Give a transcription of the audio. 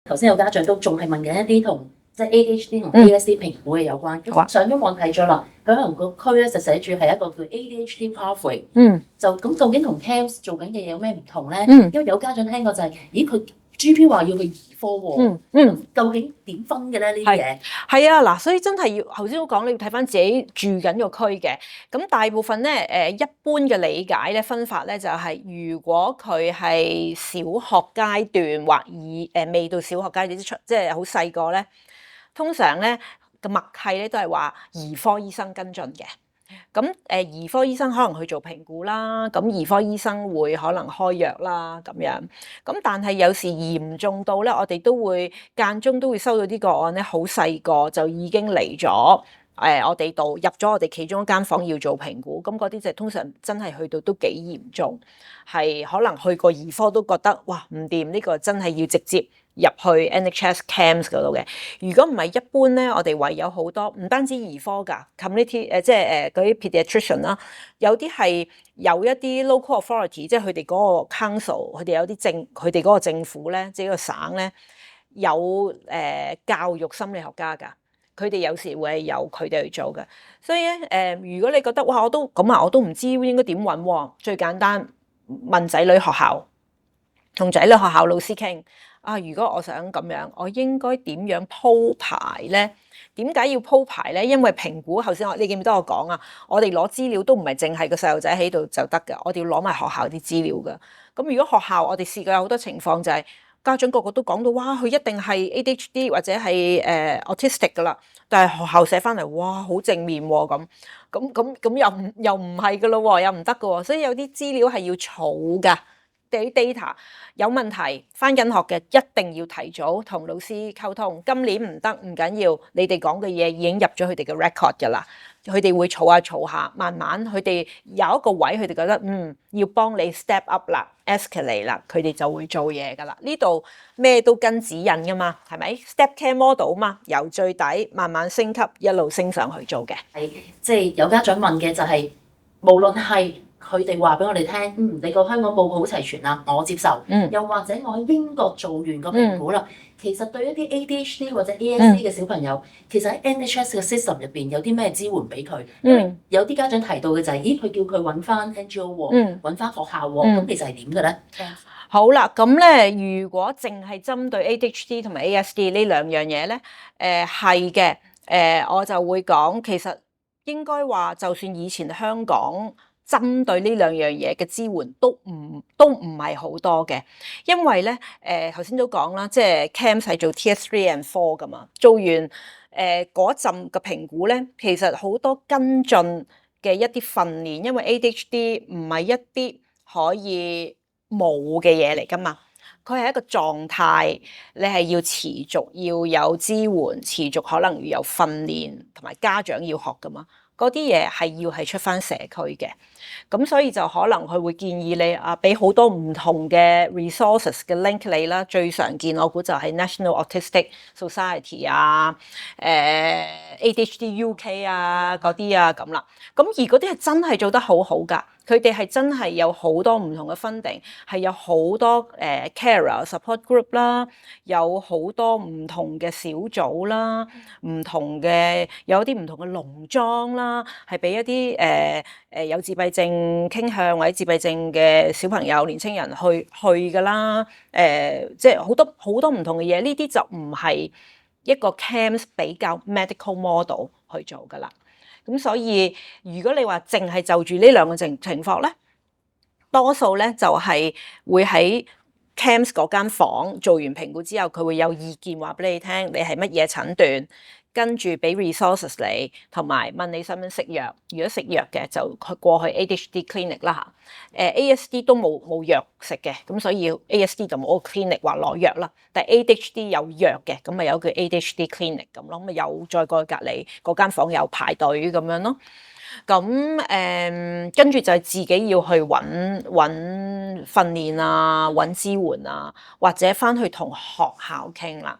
頭先有家長都仲係問緊一啲同即係 ADHD 同 ASD 評估嘅有關。上咗網睇咗啦，佢可能個區咧就寫住係一個叫 ADHD pathway。就咁究竟同 CAMS 做緊嘅嘢有咩唔同咧？因為有家長聽過就係、咦佢 GP 話要去兒科喎，究竟點分嘅咧呢啲嘢？係啊，嗱，所以真係要頭先都講，你要睇翻自己住緊個區嘅。咁大部分咧，一般嘅理解咧分法咧就係、如果佢係小學階段或未到小學階段即係好細個咧，通常咧個默契咧都係話兒科醫生跟進嘅。咁兒科醫生可能去做評估啦，咁兒科醫生會可能開藥啦咁樣。咁但係有時嚴重到咧，我哋都會間中都會收到啲個案咧，好細個就已經嚟咗我哋度入咗我哋其中一間房要做評估。咁嗰啲就通常真係去到都幾嚴重，係可能去過兒科都覺得哇唔掂，呢個真係要直接入去 NHS CAMS 嗰度嘅。如果唔係一般咧，我哋唯有好多唔單止兒科㗎 community 即係嗰啲 pediatrician 啦，有啲係有一啲 local authority，即係佢哋嗰個 council，佢哋有啲佢哋嗰個政府咧，即係個省咧有教育心理學家㗎，佢哋有時會由佢哋去做嘅。所以咧如果你覺得哇我都唔知應該點揾喎，最簡單問仔女學校，同仔女學校老師傾。如果我想咁樣，我應該點樣鋪排咧？點解要鋪排咧？因為評估頭先你記唔記得我講啊？我哋攞資料都唔係淨係個細路仔喺度就得㗎，我哋要攞埋學校啲資料㗎。咁如果學校我哋試過有好多情況就係、家長個個都講到哇，佢一定係 ADHD 或者係autistic 㗎啦，但係學校寫翻嚟哇好正面喎咁又唔係㗎咯喎，又唔得㗎喎，所以有啲資料係要儲㗎。啲 data 有問題，返緊學嘅一定要提早同老師溝通。今年唔得唔緊要，你哋講嘅嘢已經入咗佢哋嘅 record 㗎啦。佢哋會儲下，慢慢佢哋有一個位，佢哋覺得要幫你 step up 啦 ，escalate 啦，佢哋就會做嘢㗎啦。呢度咩都跟指引㗎嘛，係咪 step care model 嘛？由最底慢慢升級，一路升上去做嘅。係即係有家長問嘅就係、無論係佢哋話俾我哋聽，你個香港報告好齊全啦，我接受。又或者我喺英國做完個評估啦，其實對一啲 ADHD 或者 ASD 嘅小朋友，其實喺 NHS 嘅 system 入邊有啲咩支援俾佢？因為有啲家長提到嘅就係、咦，佢叫佢揾翻 NGO 喎，揾翻學校喎，咁其實係點嘅咧？好啦，咁咧，如果淨係針對 ADHD 同埋 ASD 呢兩樣嘢咧，係嘅，我就會講其實應該話，就算以前香港針對呢兩樣嘢嘅支援都唔係好多嘅，因為咧頭先都講啦，即係 CAMS 係做 Tier 3 and 4㗎嘛，做完嗰陣嘅評估咧，其實好多跟進嘅一啲訓練，因為 ADHD 唔係一啲可以冇嘅嘢嚟㗎嘛，佢係一個狀態，你係要持續要有支援，持續可能要有訓練，同埋家長要學㗎嘛。嗰啲嘢係要係出翻社區嘅，咁所以就可能佢會建議你俾好多唔同嘅 resources 嘅 link 你啦。最常見我估就係 National Autistic Society ADHD UK 嗰啲咁啦。咁而嗰啲係真係做得好好㗎，佢哋係真係有好多唔同嘅 funding，係有好多carer support group 啦，有好多唔同嘅小組啦，唔同嘅有啲唔同嘅農莊啦，係俾一啲有自閉症傾向或者自閉症嘅小朋友、年青人去㗎啦。即係好多唔同嘅嘢，呢啲就唔係一個 CAMS 比較 medical model 去做㗎啦。咁所以如果你話淨係就住呢兩個情況咧，多數咧就係會喺 CAMS 嗰間房做完評估之後，佢會有意見話俾你聽，你係乜嘢診斷，跟住俾 resources 你，同埋問你使唔使食藥。如果食藥嘅就過去 ADHD clinic 啦嚇。ASD 都冇藥食嘅，咁所以 ASD 就冇個 clinic 話攞藥啦。但係 ADHD 有藥嘅，咁咪有個 ADHD clinic 咁咯，咁咪有再過去隔離嗰間房有排隊咁樣咯。咁跟住就係自己要去揾訓練啊，揾支援啊，或者翻去同學校傾啦。